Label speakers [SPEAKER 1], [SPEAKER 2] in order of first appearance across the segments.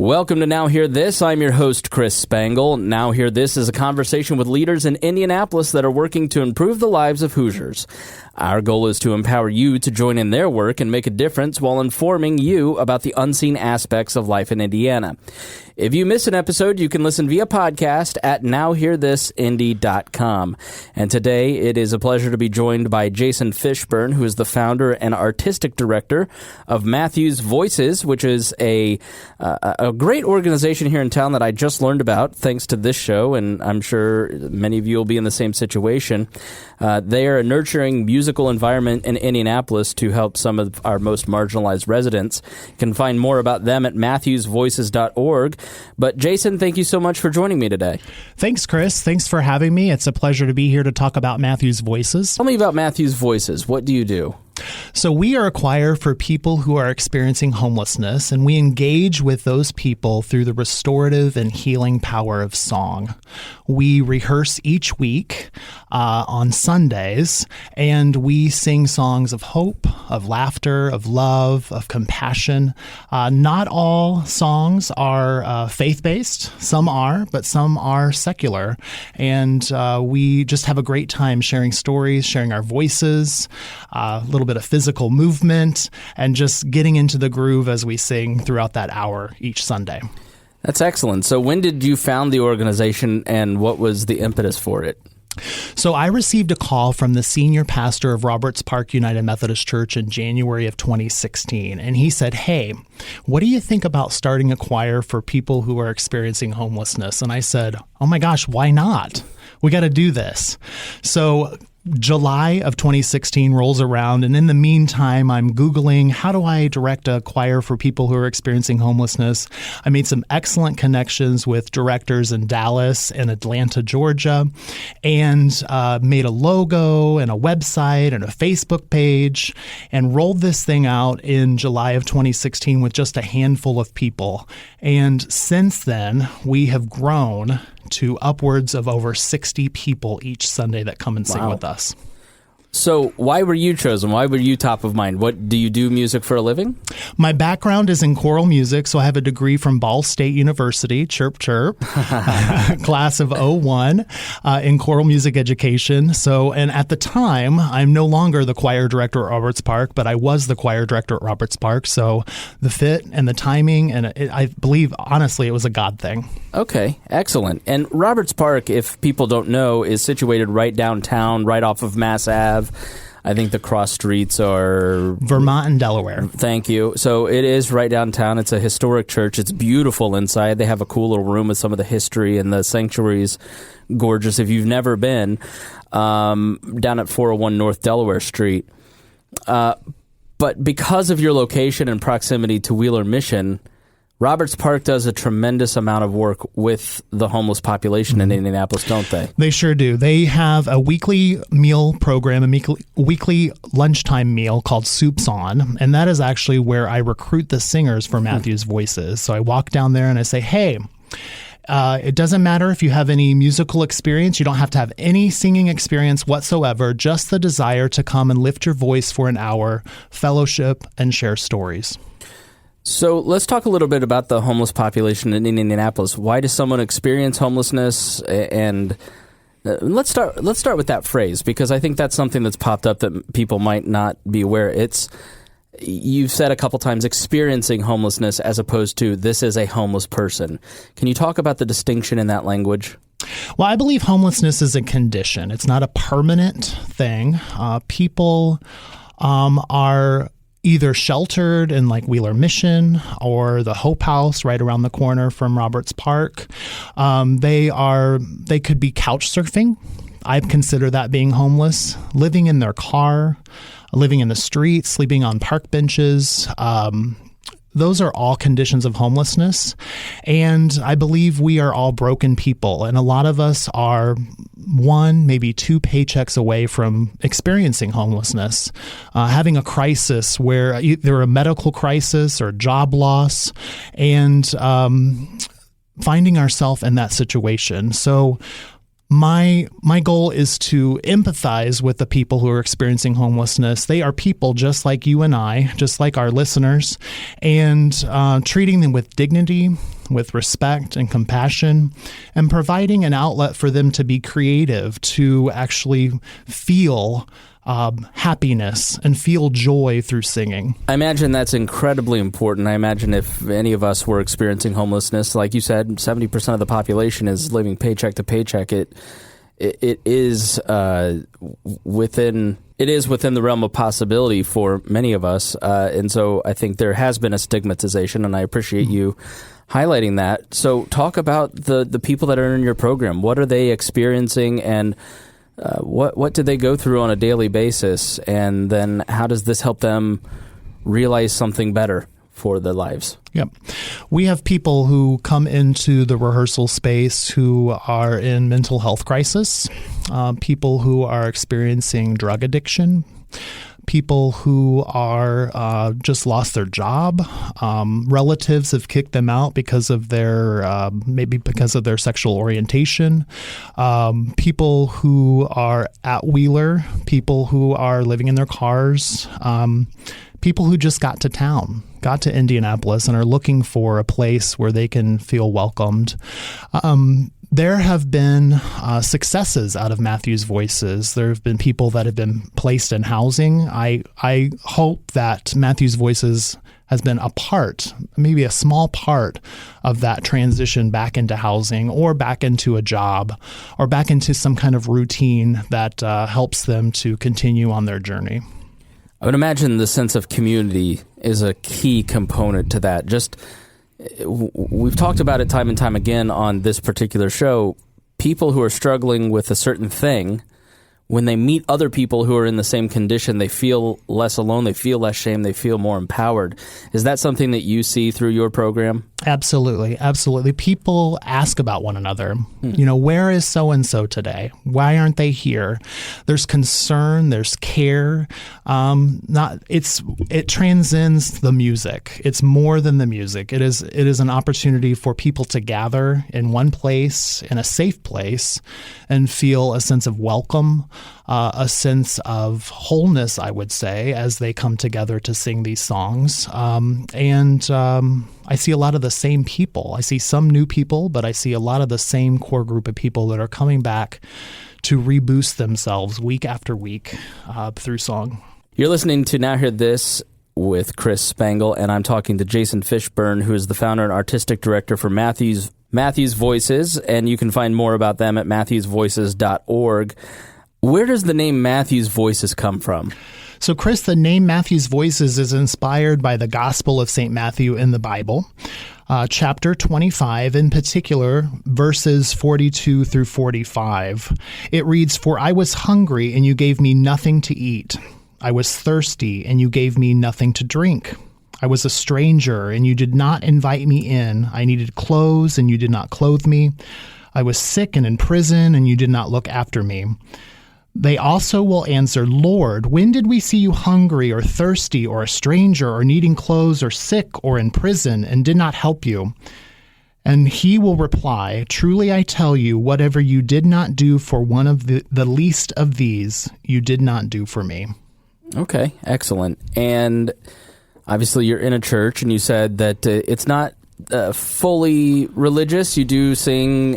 [SPEAKER 1] Welcome to Now Hear This. I'm your host, Chris Spangle. Now Hear This is a conversation with leaders in Indianapolis that are working to improve the lives of Hoosiers. Our goal is to empower you to join in their work and make a difference while informing you about the unseen aspects of life in Indiana. If you miss an episode, you can listen via podcast at nowhearthisindy.com. And today, it is a pleasure to be joined by Jason Fishburn, who is the founder and artistic director of Matthews Voices, which is a great organization here in town that I just learned about thanks to this show, and I'm sure many of you will be in the same situation. They are a nurturing musical environment in Indianapolis to help some of our most marginalized residents. You can find more about them at matthewsvoices.org. But Jason, thank you so much for joining me today.
[SPEAKER 2] Thanks, Chris. Thanks for having me. It's a pleasure to be here to talk about Matthews Voices.
[SPEAKER 1] Tell me about Matthews Voices. What do you do?
[SPEAKER 2] So we are a choir for people who are experiencing homelessness, and we engage with those people through the restorative and healing power of song. We rehearse each week on Sundays, and we sing songs of hope, of laughter, of love, of compassion. Not all songs are faith-based. Some are, but some are secular. And we just have a great time sharing stories, sharing our voices, a little bit of physical movement, and just getting into the groove as we sing throughout that hour each Sunday.
[SPEAKER 1] That's excellent. So when did you found the organization, and what was the impetus for it?
[SPEAKER 2] So I received a call from the senior pastor of Roberts Park United Methodist Church in January of 2016, and he said, "Hey, what do you think about starting a choir for people who are experiencing homelessness?" And I said, "Oh my gosh, why not? We got to do this." So July of 2016 rolls around, and in the meantime, I'm Googling, how do I direct a choir for people who are experiencing homelessness? I made some excellent connections with directors in Dallas and Atlanta, Georgia, and made a logo and a website and a Facebook page, and rolled this thing out in July of 2016 with just a handful of people. And since then, we have grown to upwards of over 60 people each Sunday that come and sing with us. So why were you chosen? Why were you top of mind? What do you do music for a living? My background is in choral music, so I have a degree from Ball State University, chirp, chirp, class of 01 in choral music education. So, and at the time, I'm no longer the choir director at Roberts Park, but I was the choir director at Roberts Park. So the fit and the timing, and I believe, honestly, it was a God thing. Okay, excellent. And Roberts Park, if people don't know, is situated right downtown, right off of Mass Ave. I think the cross streets are Vermont and Delaware. Thank you. So it is right downtown. It's a historic church. It's beautiful inside. They have a cool little room with some of the history, and the sanctuary's gorgeous if you've never been, down at 401 North Delaware Street. But because of your location and proximity to Wheeler Mission, Roberts Park does a tremendous amount of work with the homeless population in Indianapolis, don't they? They sure do. They have a weekly meal program, a weekly lunchtime meal called Soups On, and that is actually where I recruit the singers for Matthews Voices. So I walk down there and I say, hey, it doesn't matter if you have any musical experience. You don't have to have any singing experience whatsoever, just the desire to come and lift your voice for an hour, fellowship, and share stories. So let's talk a little bit about the homeless population in Indianapolis. Why does someone experience homelessness? And let's start with that phrase, because I think that's something that's popped up that people might not be aware. You've said a couple times experiencing homelessness as opposed to this is a homeless person. Can you talk about the distinction in that language? Well, I believe homelessness is a condition. It's not a permanent thing. People are either sheltered in like Wheeler Mission or the Hope House right around the corner from Roberts Park. They could be couch surfing. I'd consider that being homeless, living in their car, living in the street, sleeping on park benches. Those are all conditions of homelessness. And I believe we are all broken people. And a lot of us are one, maybe two paychecks away from experiencing homelessness, having a crisis where either a medical crisis or job loss, and finding ourselves in that situation. So My goal is to empathize with the people who are experiencing homelessness. They are people just like you and I, just like our listeners, and treating them with dignity, with respect and compassion, and providing an outlet for them to be creative, to actually feel happiness and feel joy through singing.
[SPEAKER 1] I imagine that's incredibly important. I imagine if any of us were experiencing homelessness, like you said, 70% of the population is living paycheck to paycheck. It is within the realm of possibility for many of us, and so I think there has been a stigmatization, and I appreciate you highlighting that. So, talk about the people that are in your program. What are they experiencing, and what do they go through on a daily basis, and then how does this help them realize something better for their lives?
[SPEAKER 2] Yep. We have people who come into the rehearsal space who are in mental health crisis, people who are experiencing drug addiction, people who are just lost their job, relatives have kicked them out because of their maybe because of their sexual orientation, people who are at Wheeler, people who are living in their cars, people who just got to Indianapolis and are looking for a place where they can feel welcomed. There have been successes out of Matthew's Voices. There have been people that have been placed in housing. I hope that Matthew's Voices has been a part, maybe a small part of that transition back into housing or back into a job or back into some kind of routine that helps them to continue on their journey.
[SPEAKER 1] I would imagine the sense of community is a key component to that. We've talked about it time and time again on this particular show. People who are struggling with a certain thing, when they meet other people who are in the same condition, they feel less alone, they feel less shame, they feel more empowered. Is that something that you see through your program?
[SPEAKER 2] Absolutely. Absolutely. People ask about one another. Where is so-and-so today? Why aren't they here? There's concern, there's care. It transcends the music. It's more than the music. It is an opportunity for people to gather in one place, in a safe place, and feel a sense of welcome, a sense of wholeness, I would say, as they come together to sing these songs. I see a lot of the same people. I see some new people, but I see a lot of the same core group of people that are coming back to reboost themselves week after week through song.
[SPEAKER 1] You're listening to Now Hear This with Chris Spangle, and I'm talking to Jason Fishburn, who is the founder and artistic director for Matthew's Voices, and you can find more about them at matthewsvoices.org. Where does the name Matthew's Voices come from?
[SPEAKER 2] So, Chris, the name Matthew's Voices is inspired by the Gospel of St. Matthew in the Bible, chapter 25, in particular, verses 42 through 45. It reads, "For I was hungry, and you gave me nothing to eat. I was thirsty, and you gave me nothing to drink. I was a stranger, and you did not invite me in. I needed clothes, and you did not clothe me. I was sick and in prison, and you did not look after me." They also will answer, "Lord, when did we see you hungry or thirsty or a stranger or needing clothes or sick or in prison and did not help you?" And he will reply, "Truly I tell you, whatever you did not do for one of the least of these, you did not do for me."
[SPEAKER 1] Okay, excellent. And obviously you're in a church, and you said that it's not fully religious. You do sing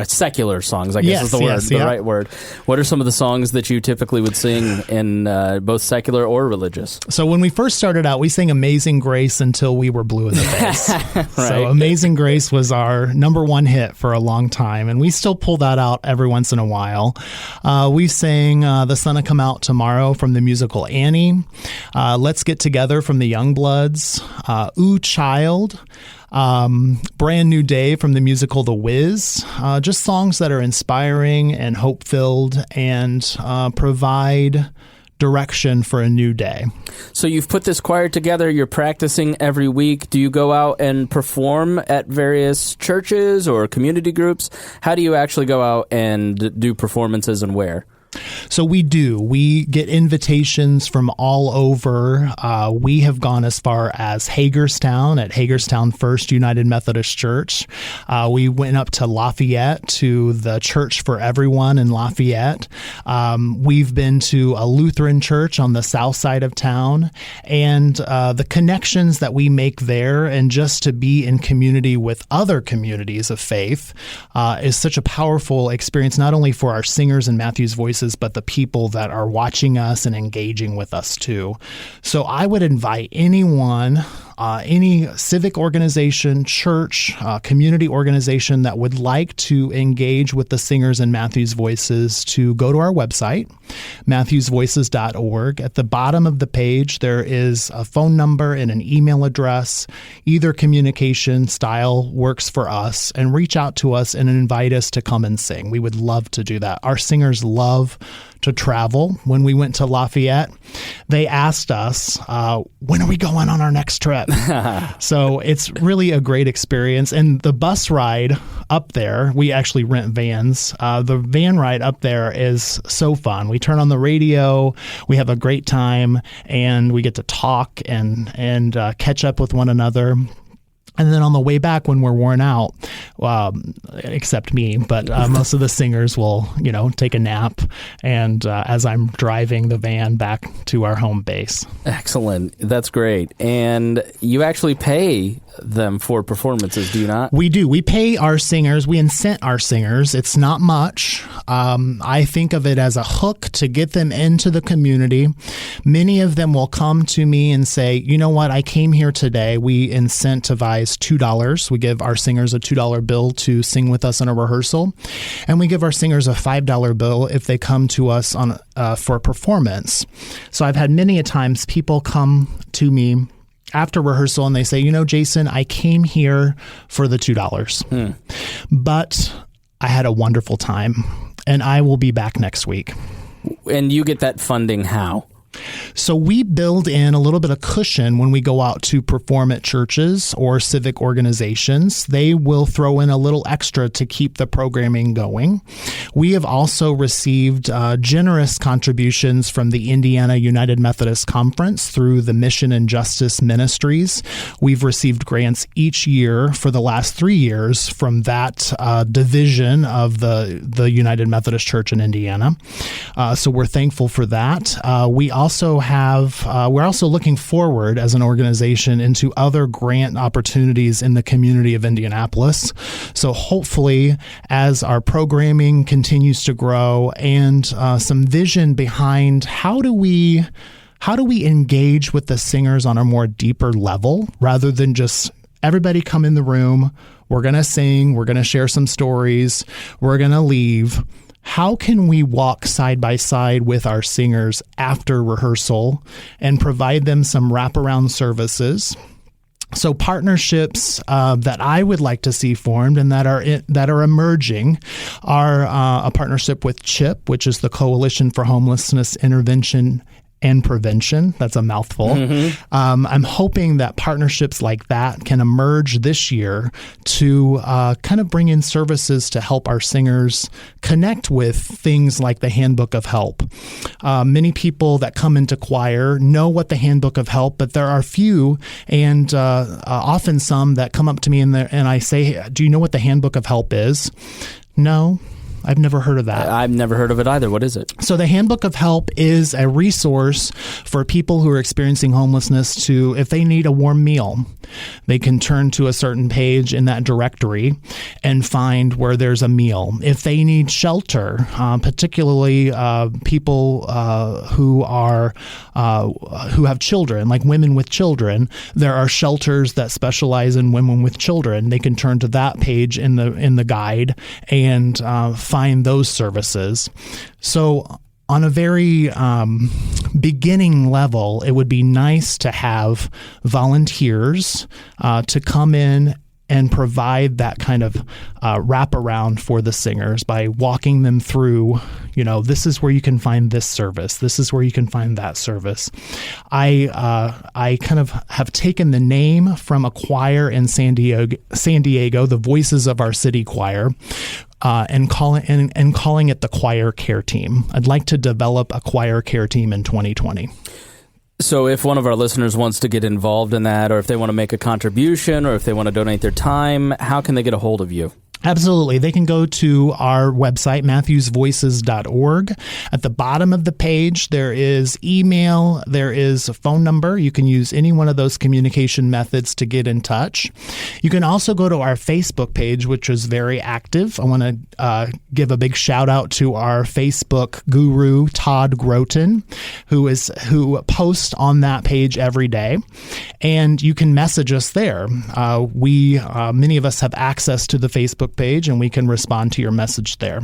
[SPEAKER 1] secular songs, I guess is the right word. What are some of the songs that you typically would sing in both secular or religious?
[SPEAKER 2] So when we first started out, we sang Amazing Grace until we were blue in the face.
[SPEAKER 1] Right.
[SPEAKER 2] So Amazing Grace was our number one hit for a long time, and we still pull that out every once in a while. We sang The Sun'll Come Out Tomorrow from the musical Annie, Let's Get Together from the Youngbloods, Ooh Child, Brand New Day from the musical The Wiz. Just songs that are inspiring and hope-filled and provide direction for a new day.
[SPEAKER 1] So you've put this choir together, you're practicing every week. Do you go out and perform at various churches or community groups? How do you actually go out and do performances, and where?
[SPEAKER 2] So we do. We get invitations from all over. We have gone as far as Hagerstown at Hagerstown First United Methodist Church. We went up to Lafayette to the Church for Everyone in Lafayette. We've been to a Lutheran church on the south side of town. And the connections that we make there and just to be in community with other communities of faith is such a powerful experience, not only for our singers and Matthew's Voices, but the people that are watching us and engaging with us too. So I would invite anyone, any civic organization, church, community organization that would like to engage with the singers and Matthew's Voices to go to our website, matthewsvoices.org. At the bottom of the page, there is a phone number and an email address. Either communication style works for us, and reach out to us and invite us to come and sing. We would love to do that. Our singers love to travel. When we went to Lafayette, they asked us, when are we going on our next trip? So it's really a great experience. And the bus ride up there, we actually rent vans. The van ride up there is so fun. We turn on the radio, we have a great time, and we get to talk and catch up with one another. And then on the way back, when we're worn out, except me, but most of the singers will, take a nap. And as I'm driving the van back to our home base. Excellent.
[SPEAKER 1] That's great. And you actually pay them for performances, do you not?
[SPEAKER 2] We do. We pay our singers. We incent our singers. It's not much. I think of it as a hook to get them into the community. Many of them will come to me and say, you know what, I came here today. We incentivize $2. We give our singers a $2 bill to sing with us in a rehearsal. And we give our singers a $5 bill if they come to us on for a performance. So I've had many a times people come to me after rehearsal and they say, Jason, I came here for the $2, but I had a wonderful time and I will be back next week.
[SPEAKER 1] And you get that funding how?
[SPEAKER 2] So we build in a little bit of cushion when we go out to perform at churches or civic organizations. They will throw in a little extra to keep the programming going. We have also received generous contributions from the Indiana United Methodist Conference through the Mission and Justice Ministries. We've received grants each year for the last 3 years from that division of the United Methodist Church in Indiana. So we're thankful for that. We're also looking forward as an organization into other grant opportunities in the community of Indianapolis. So hopefully, as our programming continues to grow and some vision behind how do we engage with the singers on a more deeper level rather than just everybody come in the room, we're going to sing, we're going to share some stories, we're going to leave. How can we walk side by side with our singers after rehearsal and provide them some wraparound services? So partnerships that I would like to see formed and that are emerging are a partnership with CHIP, which is the Coalition for Homelessness Intervention and Prevention. That's a mouthful. Mm-hmm. I'm hoping that partnerships like that can emerge this year to kind of bring in services to help our singers connect with things like the Handbook of Help. Many people that come into choir know what the Handbook of Help, but there are few and often some that come up to me and I say, do you know what the Handbook of Help is? No. I've never heard of that.
[SPEAKER 1] I've never heard of it either. What is it?
[SPEAKER 2] So the Handbook of Help is a resource for people who are experiencing homelessness to, if they need a warm meal, they can turn to a certain page in that directory and find where there's a meal. If they need shelter, particularly people who have children, like women with children, there are shelters that specialize in women with children. They can turn to that page in the guide and find those services. So on a very beginning level, it would be nice to have volunteers to come in and provide that kind of wraparound for the singers by walking them through, this is where you can find this service. This is where you can find that service. I kind of have taken the name from a choir in San Diego, the Voices of Our City Choir. and calling it the choir care team. I'd like to develop a choir care team in 2020.
[SPEAKER 1] So if one of our listeners wants to get involved in that, or if they want to make a contribution, or if they want to donate their time, how can they get a hold of you?
[SPEAKER 2] Absolutely. They can go to our website, matthewsvoices.org. At the bottom of the page, there is email, there is a phone number. You can use any one of those communication methods to get in touch. You can also go to our Facebook page, which is very active. I want to give a big shout out to our Facebook guru, Todd Groten, who posts on that page every day. And you can message us there. Many of us have access to the Facebook page, and we can respond to your message there.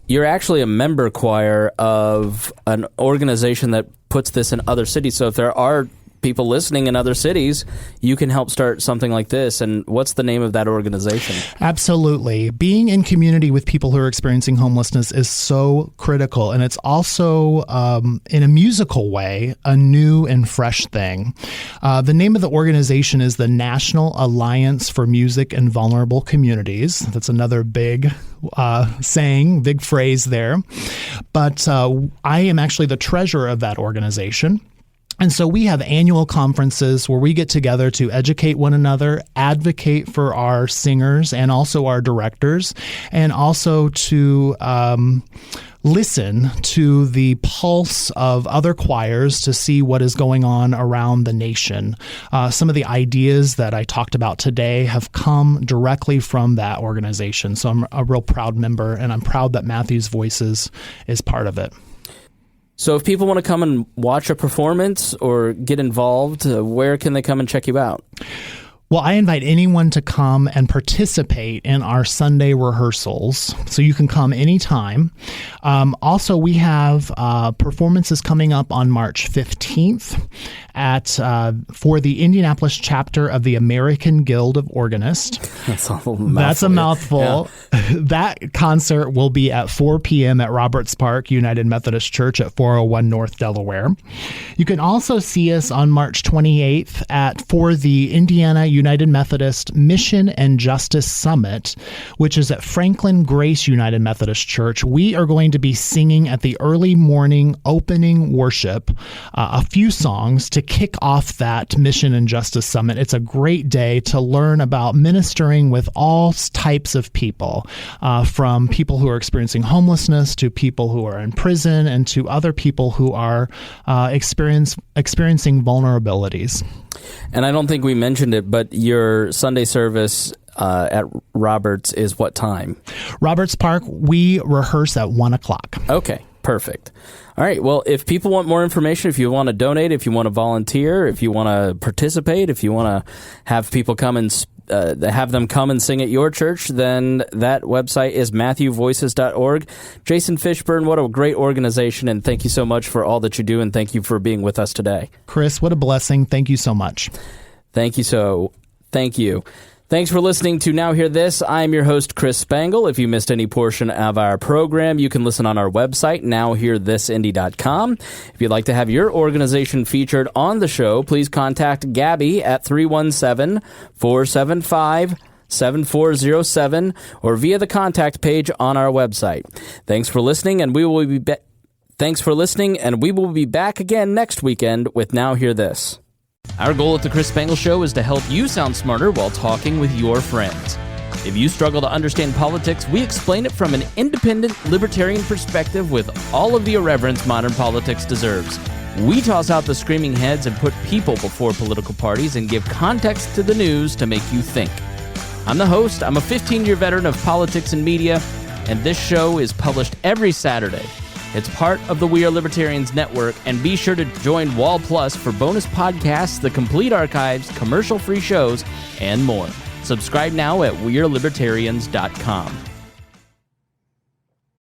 [SPEAKER 1] You're actually a member choir of an organization that puts this in other cities. So if there are people listening in other cities, you can help start something like this. And what's the name of that organization?
[SPEAKER 2] Absolutely. Being in community with people who are experiencing homelessness is so critical. And it's also, in a musical way, a new and fresh thing. The name of the organization is the National Alliance for Music in Vulnerable Communities. That's another big big phrase there. But I am actually the treasurer of that organization. And so we have annual conferences where we get together to educate one another, advocate for our singers and also our directors, and also to listen to the pulse of other choirs to see what is going on around the nation. Some of the ideas that I talked about today have come directly from that organization. So I'm a real proud member, and I'm proud that Matthew's Voices is part of it.
[SPEAKER 1] So if people want to come and watch a performance or get involved, where can they come and check you out?
[SPEAKER 2] Well, I invite anyone to come and participate in our Sunday rehearsals, so you can come anytime. Also, we have performances coming up on March 15th for the Indianapolis chapter of the American Guild of Organists. That's a mouthful. Yeah. That concert will be at 4 p.m. at Roberts Park United Methodist Church at 401 North Delaware. You can also see us on March 28th for the Indiana United Methodist Mission and Justice Summit, which is at Franklin Grace United Methodist Church. We are going to be singing at the early morning opening worship a few songs to kick off that Mission and Justice Summit. It's a great day to learn about ministering with all types of people, from people who are experiencing homelessness to people who are in prison and to other people who are experiencing vulnerabilities.
[SPEAKER 1] And I don't think we mentioned it, but your Sunday service at Roberts is what time? Roberts
[SPEAKER 2] Park, we rehearse at 1 o'clock.
[SPEAKER 1] Okay, perfect. All right, well, if people want more information, if you want to donate, if you want to volunteer, if you want to participate, if you want to have people come and have them come and sing at your church, then that website is matthewvoices.org. Jason Fishburn, what a great organization, and thank you so much for all that you do, and thank you for being with us today.
[SPEAKER 2] Chris, what a blessing. Thank you so much.
[SPEAKER 1] Thank you. Thanks for listening to Now Hear This. I'm your host, Chris Spangle. If you missed any portion of our program, you can listen on our website, nowhearthisindy.com. If you'd like to have your organization featured on the show, please contact Gabby at 317-475-7407 or via the contact page on our website. Thanks for listening, and we will be back again next weekend with Now Hear This. Our goal at the Chris Spangle Show is to help you sound smarter while talking with your friends. If you struggle to understand politics, we explain it from an independent, libertarian perspective with all of the irreverence modern politics deserves. We toss out the screaming heads and put people before political parties and give context to the news to make you think. I'm the host. I'm a 15-year veteran of politics and media, and this show is published every Saturday. It's part of the We Are Libertarians network, and be sure to join Wall Plus for bonus podcasts, the complete archives, commercial-free shows, and more. Subscribe now at wearelibertarians.com.